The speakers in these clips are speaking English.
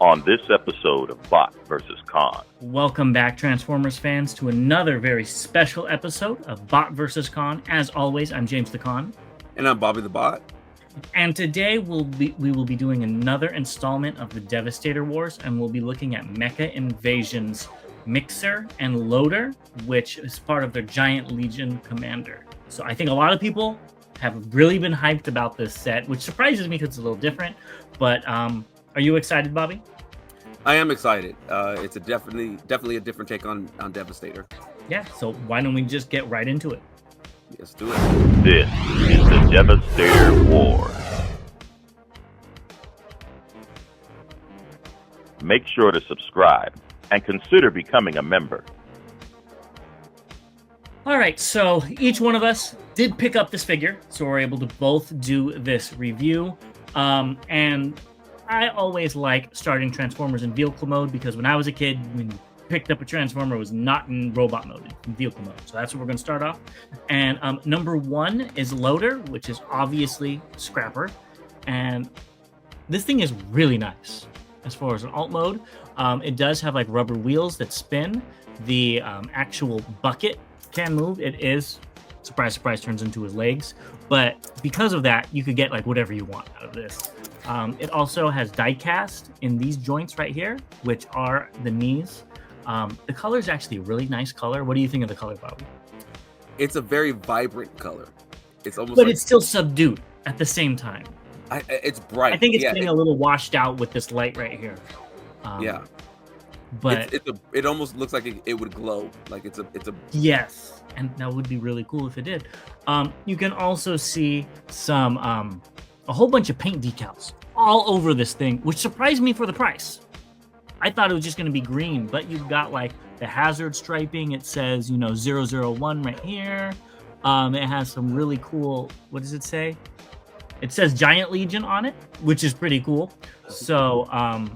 on this episode of Bot vs. Con. Welcome back, Transformers fans, to another very special episode of Bot vs. Con. As always, I'm James the Con. And I'm Bobby the Bot. And today we will be doing another installment of the Devastator Wars, and we'll be looking at Mecha Invasion's Mixer and Loader, which is part of their Giant Legion Commander. So I think a lot of people have really been hyped about this set, which surprises me because it's a little different. But are you excited, Bobby? I am excited. It's definitely a different take on Devastator. Yeah, so why don't we just get right into it? Let's do it. This is the Devastator Wars. Make sure to subscribe and consider becoming a member. All right, so each one of us did pick up this figure, so we're able to both do this review. And I always like starting Transformers in vehicle mode because when I was a kid, when you picked up a Transformer, it was not in robot mode, in vehicle mode. So that's what we're going to start off. And number one is Loader, which is obviously Scrapper. And this thing is really nice as far as an alt mode. It does have like rubber wheels that spin. The actual bucket can move. It is, surprise, surprise, turns into his legs. But because of that, you could get like whatever you want out of this. It also has die cast in these joints right here, which are the knees. The color is actually a really nice color. What do you think of the color, Bobby? It's a very vibrant color. It's almost, but it's still subdued at the same time. It's bright. I think it's getting a little washed out with this light right here. Yeah, but it almost looks like it would glow. Like it's a yes, and that would be really cool if it did. You can also see some a whole bunch of paint decals all over this thing, which surprised me for the price. I thought it was just going to be green, but you've got like the hazard striping. It says, 001 right here. It has some really cool, what does it say? It says Giant Legion on it, which is pretty cool. So a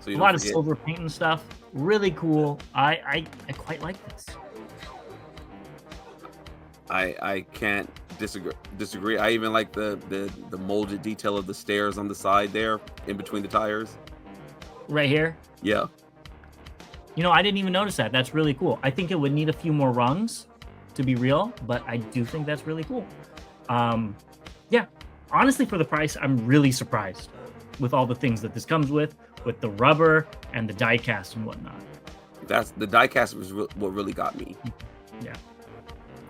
lot of silver paint and stuff. Really cool. I quite like this. I can't disagree. I even like the molded detail of the stairs on the side there in between the tires. Right here? Yeah. I didn't even notice that. That's really cool. I think it would need a few more rungs to be real, but I do think that's really cool. Yeah. Honestly, for the price, I'm really surprised with all the things that this comes with the rubber and the die cast and whatnot. The die cast was what really got me. Yeah.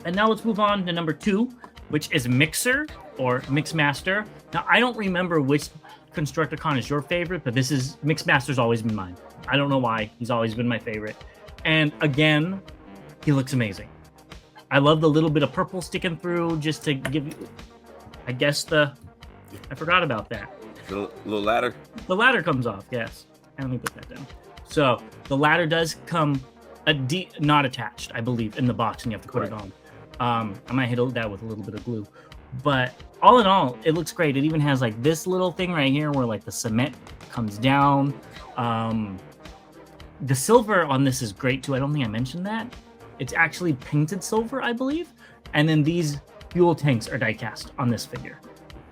And now let's move on to number two, which is Mixer or Mixmaster. Now, I don't remember which Constructicon is your favorite, but Mixmaster's always been mine. I don't know why. He's always been my favorite. And again, he looks amazing. I love the little bit of purple sticking through just to give you, I guess I forgot about that. The little ladder? The ladder comes off, yes. And let me put that down. So the ladder does come not attached, I believe, in the box, and you have to put it on. I might hit that with a little bit of glue. But all in all, it looks great. It even has like this little thing right here where like the cement comes down. The silver on this is great too. I don't think I mentioned that. It's actually painted silver, I believe. And then these fuel tanks are die cast on this figure.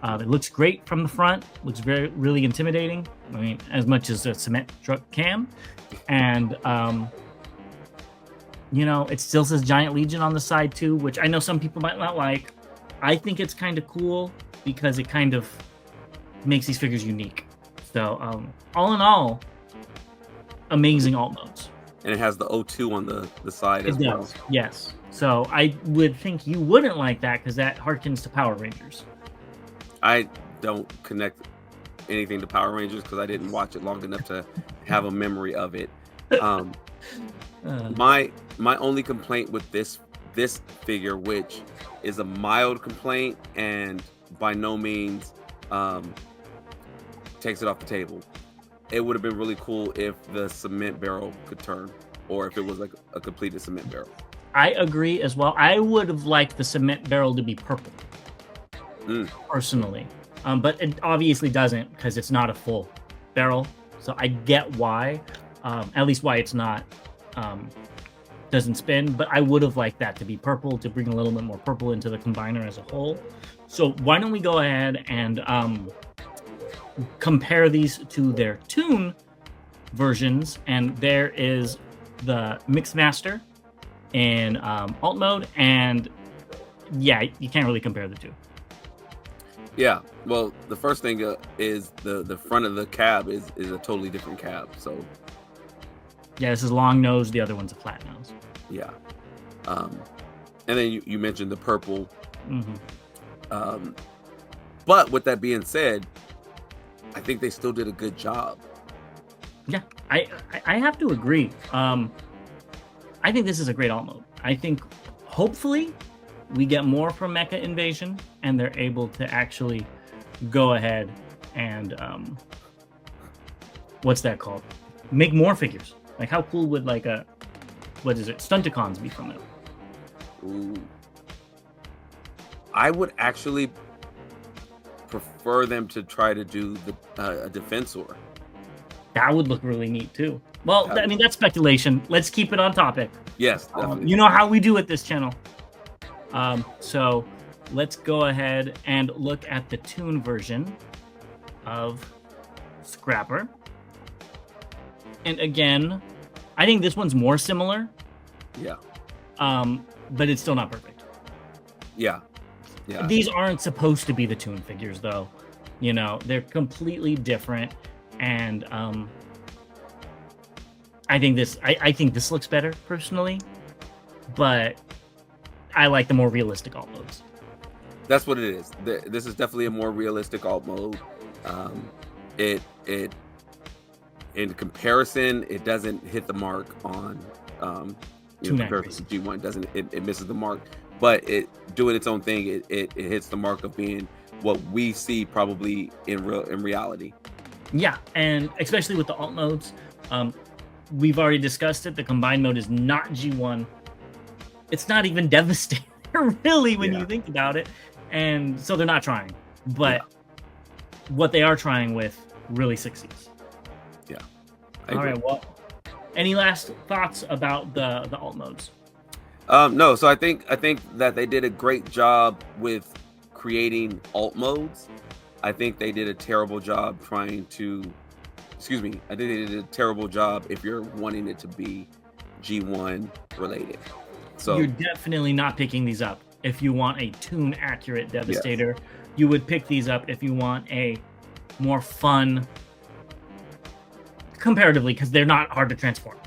It looks great from the front. Looks really intimidating. I mean, as much as a cement truck can. And it still says Giant Legion on the side too, which I know some people might not like. I think it's kind of cool because it kind of makes these figures unique. So, all in all, amazing alt modes. And it has the O2 on the side as well. It does, yes. So I would think you wouldn't like that because that harkens to Power Rangers. I don't connect anything to Power Rangers because I didn't watch it long enough to have a memory of it. My only complaint with this figure, which is a mild complaint and by no means takes it off the table. It would have been really cool if the cement barrel could turn, or if it was like a completed cement barrel. I agree as well. I would have liked the cement barrel to be purple, personally. But it obviously doesn't because it's not a full barrel. So I get why, at least why it's not doesn't spin, but I would have liked that to be purple, to bring a little bit more purple into the combiner as a whole. So why don't we go ahead and compare these to their tune versions, and there is the Mix Master in alt mode, and yeah, you can't really compare the two. Yeah, well, the first thing is the front of the cab is a totally different cab. So yeah, this is long nose. The other one's a flat nose. Yeah, and then you mentioned the purple. But with that being said, I think they still did a good job. Yeah, I have to agree. I think this is a great alt mode. I think hopefully we get more from Mecha Invasion, and they're able to actually go ahead and what's that called? Make more figures. Like, how cool would like a Stunticons be from it? Ooh. I would actually prefer them to try to do a Defensor. That would look really neat too. Well, I mean, that's speculation. Let's keep it on topic. Yes, definitely. You know how we do at this channel. So let's go ahead and look at the Toon version of Scrapper. And again, I think this one's more similar. Yeah. But it's still not perfect. Yeah. Yeah. These aren't supposed to be the Toon figures, though. You know, they're completely different. And I think this looks better personally, but I like the more realistic alt modes. That's what it is. This is definitely a more realistic alt mode. It in comparison, it doesn't hit the mark on in comparison to G1. It misses the mark, but it doing its own thing. It hits the mark of being what we see probably in reality. Yeah, and especially with the alt modes, we've already discussed it. The combined mode is not G1. It's not even Devastator, really, when you think about it. And so they're not trying. But what they are trying with really succeeds. Yeah. All right, well, any last thoughts about the alt modes? No, so I think that they did a great job with creating alt modes. I think they did a terrible job I think they did a terrible job if you're wanting it to be G1 related. So you're definitely not picking these up if you want a Toon accurate Devastator. Yes. You would pick these up if you want a more fun, comparatively, because they're not hard to transform.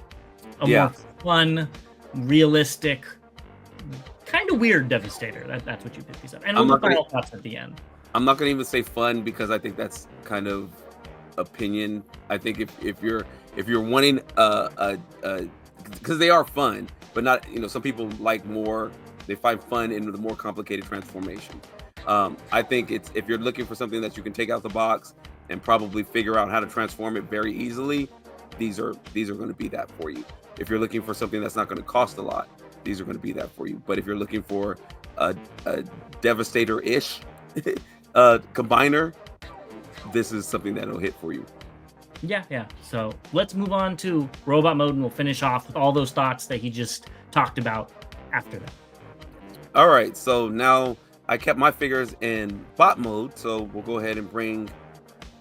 More fun, realistic, kind of weird Devastator. That's what you pick these up. And we'll look all thoughts at the end. I'm not gonna even say fun because I think that's kind of opinion. I think if you're wanting because they are fun, but not, some people like more, they find fun in the more complicated transformation. I think if you're looking for something that you can take out the box and probably figure out how to transform it very easily, these are going to be that for you. If you're looking for something that's not going to cost a lot, these are going to be that for you. But if you're looking for a Devastator-ish combiner, this is something that'll hit for you. Yeah. So let's move on to robot mode, and we'll finish off with all those thoughts that he just talked about after that. All right, so now I kept my figures in bot mode, so we'll go ahead and bring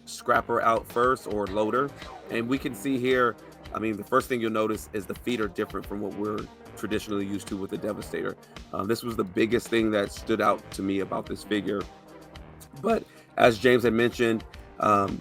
Scrapper out first, or Loader. And we can see here, I mean, the first thing you'll notice is the feet are different from what we're traditionally used to with the Devastator. This was the biggest thing that stood out to me about this figure. But as James had mentioned,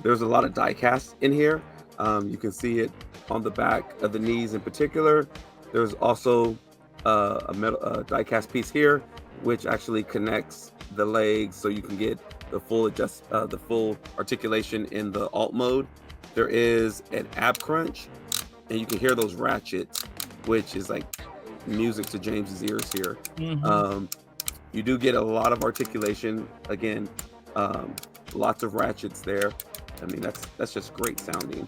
there's a lot of die cast in here. You can see it on the back of the knees in particular. There's also a metal die cast piece here, which actually connects the legs, so you can get the full articulation in the alt mode. There is an ab crunch, and you can hear those ratchets, which is like music to James's ears here. Mm-hmm. You do get a lot of articulation again. Lots of ratchets there. I mean, that's just great sounding.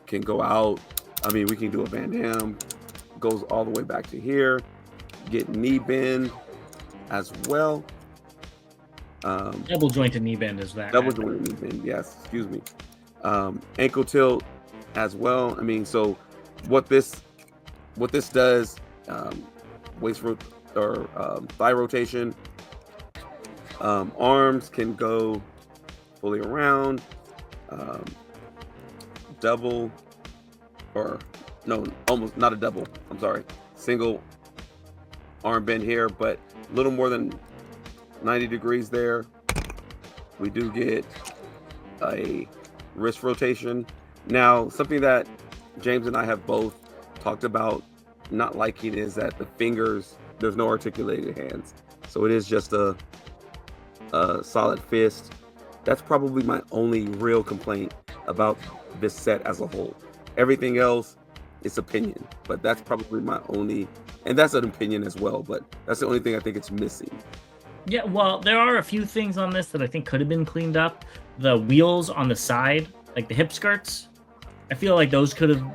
Can go out. I mean, we can do a Van Damme. Goes all the way back to here. Get knee bend as well. Double jointed knee bend is that. Double jointed knee bend, yes. Excuse me. Ankle tilt as well. I mean, so what this does, waist thigh rotation. Arms can go fully around. double, or no, almost not a double. I'm sorry, single arm bend here, but a little more than 90 degrees there. We do get a wrist rotation. Now, something that James and I have both talked about not liking is that the fingers, there's no articulated hands. So it is just a solid fist. That's probably my only real complaint about this set as a whole. Everything else is opinion, but that's probably my only, and that's an opinion as well, but that's the only thing I think it's missing. Yeah, well, there are a few things on this that I think could have been cleaned up. The wheels on the side, like the hip skirts, I feel like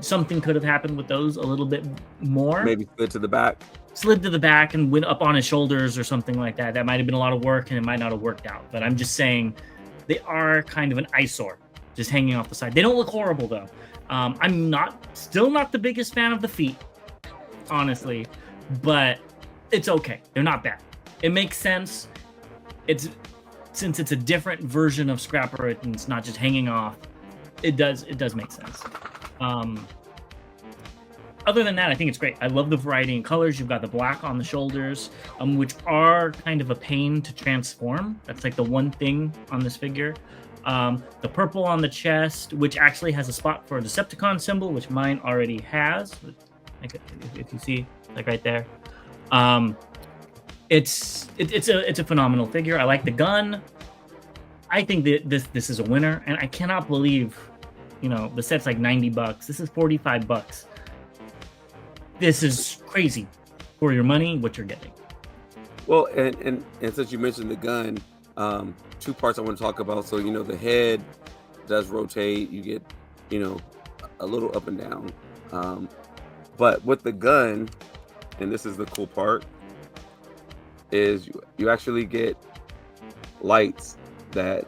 something could have happened with those a little bit more. Maybe slid to the back. Slid to the back and went up on his shoulders or something like that. That might have been a lot of work and it might not have worked out. But I'm just saying they are kind of an eyesore, just hanging off the side. They don't look horrible though. I'm still not the biggest fan of the feet, honestly, but it's okay. They're not bad. It makes sense. Since it's a different version of Scrapper and it's not just hanging off, it does make sense. Other than that, I think it's great. I love the variety in colors. You've got the black on the shoulders, which are kind of a pain to transform. That's like the one thing on this figure. The purple on the chest, which actually has a spot for a Decepticon symbol, which mine already has. Like if you see, like right there. It's a phenomenal figure. I like the gun. I think that this is a winner, and I cannot believe, the set's like $90. This is $45. This is crazy for your money, what you're getting. Well, and since you mentioned the gun, two parts I want to talk about. So, the head does rotate. You get, a little up and down. But with the gun, and this is the cool part, is you actually get lights that,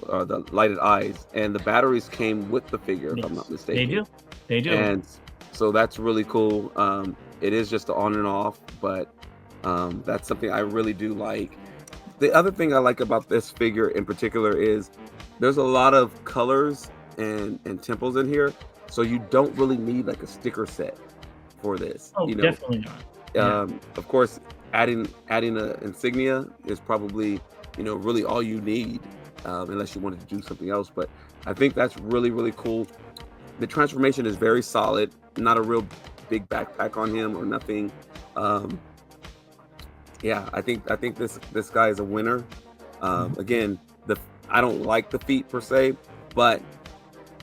are the lighted eyes. And the batteries came with the figure, if I'm not mistaken. They do. And so that's really cool. It is just the on and off, but that's something I really do like. The other thing I like about this figure in particular is there's a lot of colors and temples in here, so you don't really need like a sticker set for this. Oh, definitely not. Of course, adding an insignia is probably really all you need, unless you wanted to do something else. But I think that's really, really cool. The transformation is very solid. Not a real big backpack on him or nothing. Yeah, I think this guy is a winner. Again, I don't like the feet per se, but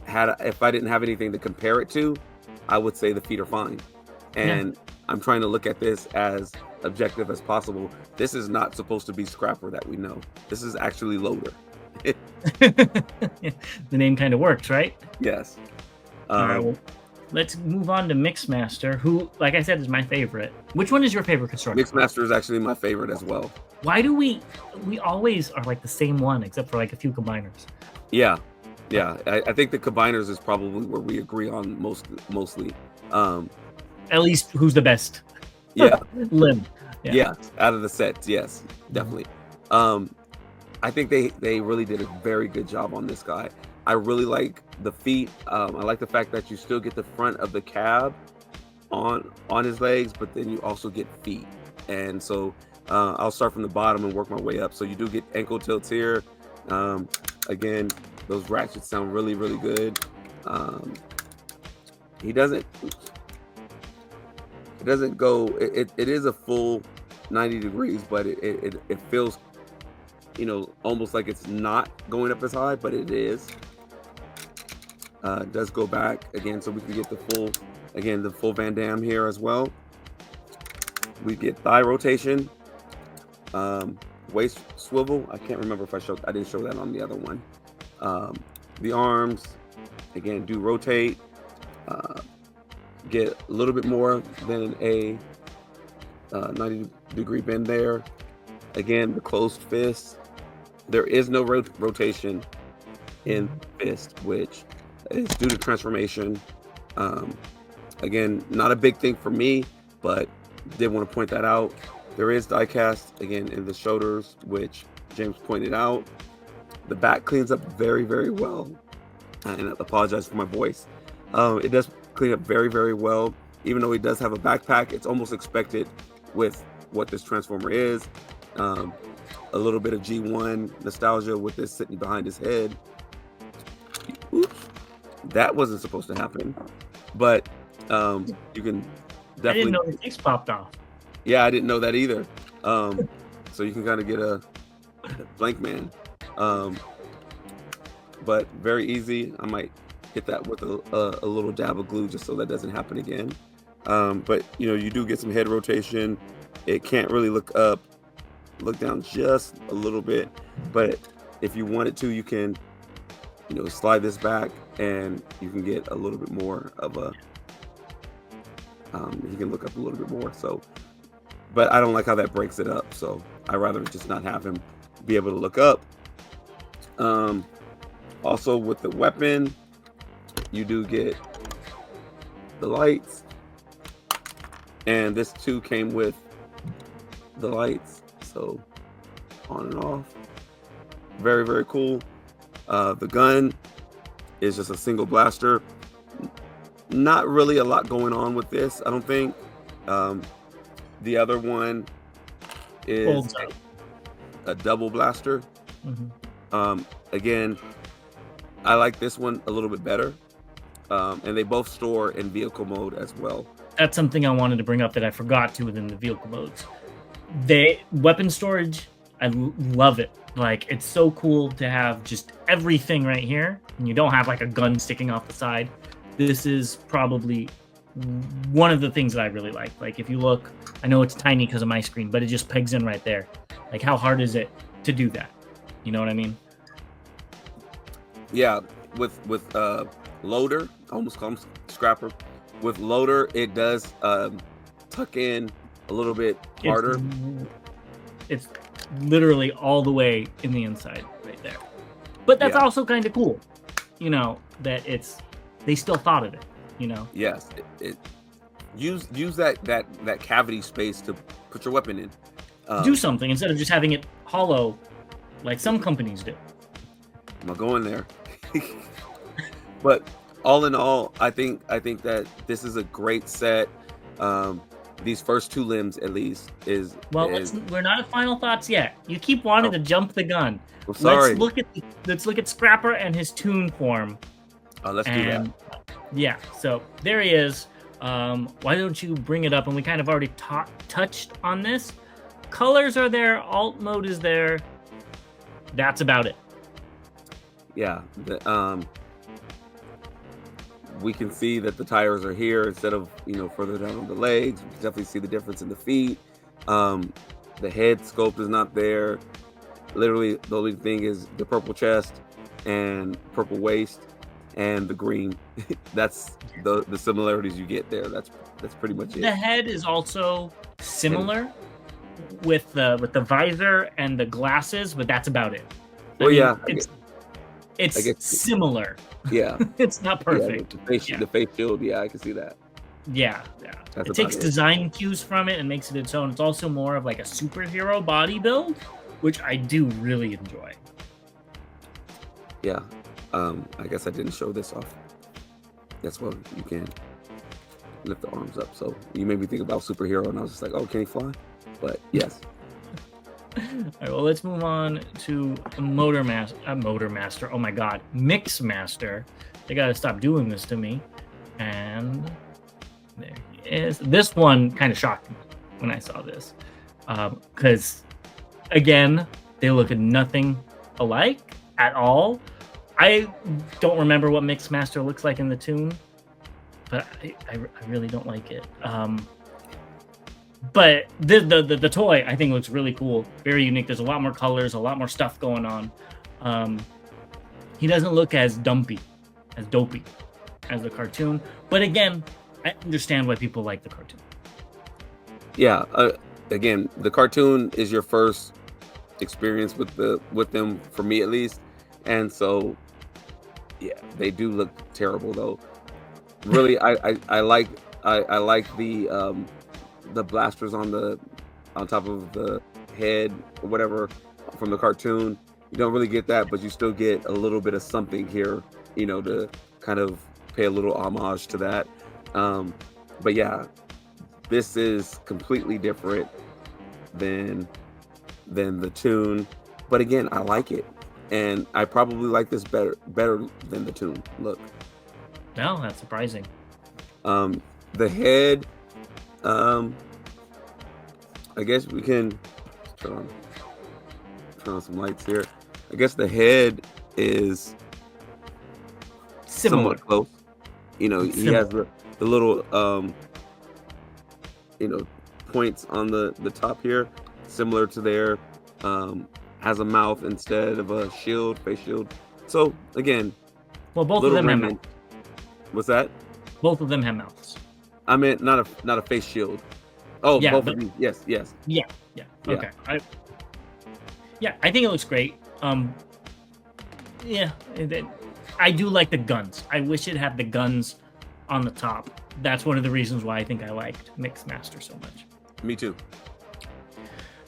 if I didn't have anything to compare it to, I would say the feet are fine. And I'm trying to look at this as objective as possible. This is not supposed to be Scrapper that we know. This is actually Loader. The name kind of works, right? Yes. All right, well, let's move on to Mixmaster, who, like I said, is my favorite. Which one is your favorite constructor? Mixmaster is actually my favorite as well. Why do we always are like the same one, except for like a few combiners? Yeah. I think the combiners is probably where we agree on mostly. At least who's the best? Yeah. Limb. Yeah, out of the sets, yes, definitely. I think they really did a very good job on this guy. I really like the feet. I like the fact that you still get the front of the cab on his legs, but then you also get feet. And so I'll start from the bottom and work my way up. So you do get ankle tilts here. Again, those ratchets sound really, really good. It doesn't go, it is a full 90 degrees, but it feels, almost like it's not going up as high, but it is. It does go back again, so we can get the full Van Damme here as well. We get thigh rotation, waist swivel. I can't remember if I didn't show that on the other one. The arms, again, do rotate. Get a little bit more than a 90 degree bend there. Again, the closed fist. There is no rotation in fist, which is due to transformation. Again, not a big thing for me, but did want to point that out. There is die cast, again, in the shoulders, which James pointed out. The back cleans up very, very well. and I apologize for my voice. It does clean up very, very well. Even though he does have a backpack, it's almost expected with what this Transformer is. A little bit of G1 nostalgia with this sitting behind his head. Oops, that wasn't supposed to happen. But you can definitely... I didn't know the face popped off. Yeah, I didn't know that either. So you can kind of get a blank man. But very easy. I might hit that with a little dab of glue just so that doesn't happen again. But you do get some head rotation. It can't really look up, look down just a little bit. But if you wanted to, you can slide this back and you can get a little bit more of a you can look up a little bit more. So, but I don't like how that breaks it up, so I rather just not have him be able to look up. Also with the weapon, you do get the lights, and this too came with the lights, so on and off. Very, very cool. The gun is just a single blaster. Not really a lot going on with this, I don't think. The other one is a double blaster. Again, I like this one a little bit better. And they both store in vehicle mode as well. That's something I wanted to bring up that I forgot to within the vehicle modes. Weapon storage, I love it. Like, it's so cool to have just everything right here, and you don't have like a gun sticking off the side. This is probably one of the things that I really like. Like, if you look, I know it's tiny because of my screen, but it just pegs in right there. Like, how hard is it to do that? You know what I mean? Yeah, with loader, I almost call him Scrapper. With loader, it does tuck in a little bit harder. It's literally all the way in the inside right there. But that's also kind of cool, that they still thought of it, Yes, use that cavity space to put your weapon in. Do something instead of just having it hollow, like some companies do. I'm not going there. But all in all, I think that this is a great set. These first two limbs, at least, is we're not at final thoughts yet. You keep wanting to jump the gun. I'm sorry. Let's look at Scrapper and his Toon form. Let's do that. Yeah, so there he is. Why don't you bring it up? And we kind of already touched on this. Colors are there. Alt mode is there. That's about it. Yeah. We can see that the tires are here instead of further down on the legs. We can definitely see the difference in the feet. The head sculpt is not there. Literally, the only thing is the purple chest and purple waist and the green. That's the similarities you get there. That's pretty much it. The head is also similar with the visor and the glasses, but that's about it. It's similar. Yeah. It's not perfect. Yeah, the face shield, I can see that. Yeah. It takes design cues from it and makes it its own. It's also more of like a superhero body build, which I do really enjoy. Yeah. I guess I didn't show this off. That's what you can lift the arms up. So you made me think about superhero, and I was just like, oh, can he fly? But yes. All right, well, let's move on to Motor Master. Oh my God, Mix Master. They gotta stop doing this to me. And there he is. This one kind of shocked me when I saw this, because again, they look nothing alike at all. I don't remember what Mix Master looks like in the Toon, but I really don't like it. But the toy, I think, looks really cool. Very unique. There's a lot more colors, a lot more stuff going on. He doesn't look as dopey as the cartoon. But again, I understand why people like the cartoon. Yeah. Again, the cartoon is your first experience with them, for me at least. And so, yeah, they do look terrible though. Really, I like the blasters on top of the head or whatever from the cartoon. You don't really get that, but you still get a little bit of something here to kind of pay a little homage to that. But yeah, this is completely different than the tune. But again, I like it, and I probably like this better than the tune. Look. No, that's surprising. The head, I guess we can turn on some lights here. I guess the head is Similar. somewhat close. He has the little points on the top here, similar to there. Has a mouth instead of a face shield. So again, well, both of them have mouths. What's that? Both of them have mouths. I meant not a face shield. Oh, yeah, both of these. Yes. Yeah. Okay. I think it looks great. Yeah, I do like the guns. I wish it had the guns on the top. That's one of the reasons why I think I liked Mixmaster so much. Me too.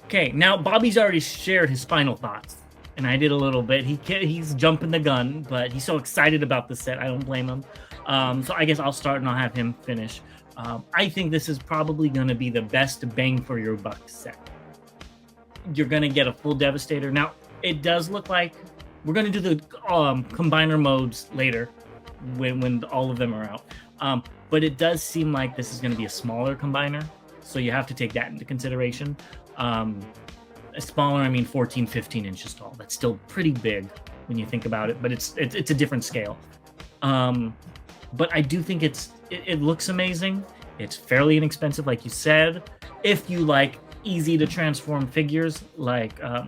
Okay, now Bobby's already shared his final thoughts, and I did a little bit. He's jumping the gun, but he's so excited about the set. I don't blame him. So I guess I'll start and I'll have him finish. I think this is probably going to be the best bang for your buck set. You're going to get a full Devastator. Now, it does look like we're going to do the combiner modes later when all of them are out. But it does seem like this is going to be a smaller combiner, so you have to take that into consideration. Smaller, I mean 14, 15 inches tall. That's still pretty big when you think about it, but it's a different scale. But I do think it looks amazing. It's fairly inexpensive, like you said. If you like easy to transform figures, like I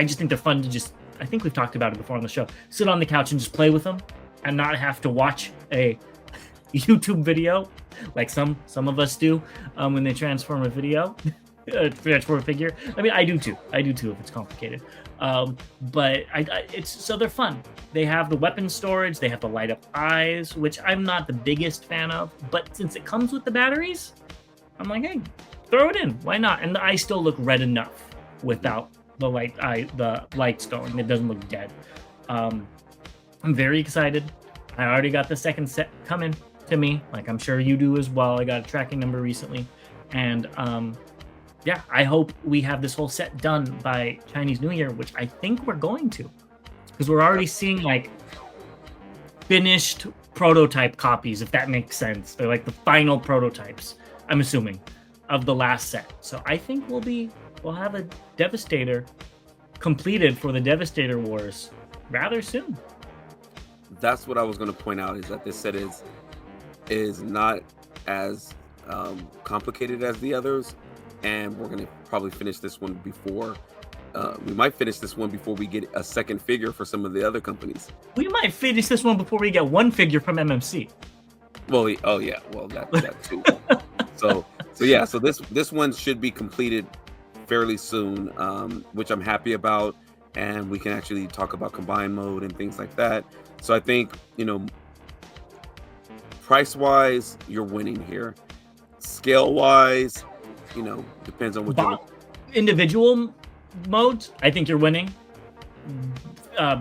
just think they're fun to just. I think we've talked about it before on the show. Sit on the couch and just play with them, and not have to watch a YouTube video like some of us do when they transform a video. Transform a figure. I mean, I do too if it's complicated. But so they're fun. They have the weapon storage. They have the light up eyes, which I'm not the biggest fan of. But since it comes with the batteries, I'm like, hey, throw it in. Why not? And the eyes still look red enough without the lights going. It doesn't look dead. I'm very excited. I already got the second set coming to me, like I'm sure you do as well. I got a tracking number recently, and yeah, I hope we have this whole set done by Chinese New Year, which I think we're going to, because we're already seeing like finished prototype copies, if that makes sense. They're like the final prototypes, I'm assuming, of the last set. So I think we'll have a Devastator completed for the Devastator Wars rather soon. That's what I was going to point out, is that this set is not as complicated as the others, and we're going to probably finish this one before we might finish this one before we get a second figure for some of the other companies. We might finish this one before we get one figure from MMC. Well, that too. so this one should be completed fairly soon, which I'm happy about, and we can actually talk about combine mode and things like that. So I think, price wise, you're winning here. Scale wise, depends on what individual modes, I think you're winning.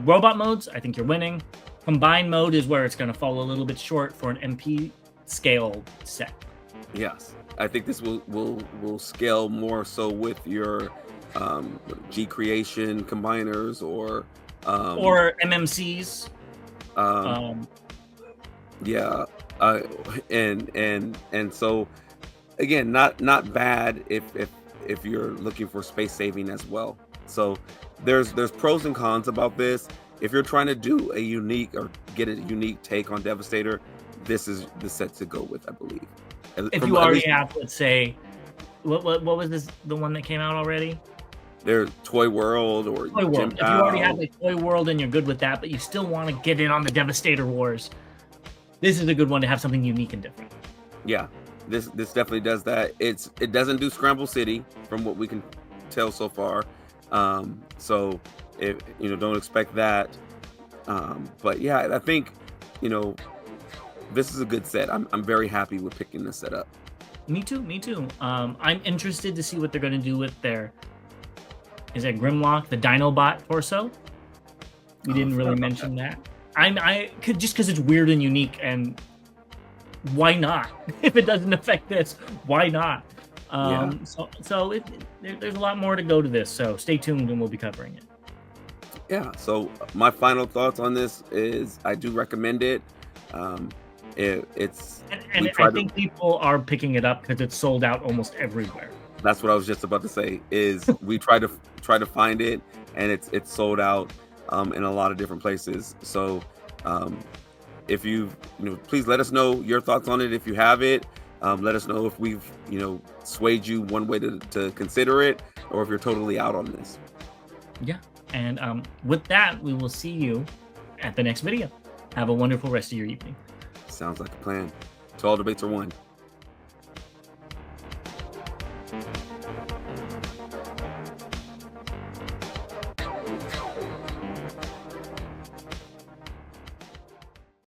Robot modes, I think you're winning. Combined mode is where it's going to fall a little bit short for an MP scale set. Yes, I think this will scale more so with your G creation combiners or MMCs. And so again, not bad if you're looking for space saving as well. So there's pros and cons about this. If you're trying to do a unique or get a unique take on Devastator, this is the set to go with, I believe. If you already have, let's say, what was this, the one that came out already? There's Toy World or Toy World. If you already have a Toy World and you're good with that, but you still want to get in on the Devastator Wars, this is a good one to have something unique and different. Yeah, this definitely does that. It doesn't do Scramble City from what we can tell so far. So if don't expect that. But yeah, I think this is a good set. I'm very happy with picking this set up. Me too. I'm interested to see what they're going to do with their. Is it Grimlock, the Dinobot torso? We didn't really mention that. I could just because it's weird and unique, and why not? If it doesn't affect this, why not? There's a lot more to go to this, so stay tuned and we'll be covering it. Yeah, so my final thoughts on this is I do recommend it. It's and I think people are picking it up because it's sold out almost everywhere. That's what I was just about to say. Is we try to find it, and it's sold out in a lot of different places. So if please let us know your thoughts on it if you have it. Let us know if we've swayed you one way to consider it, or if you're totally out on this. Yeah, and with that, we will see you at the next video. Have a wonderful rest of your evening. Sounds like a plan. So all debates are won.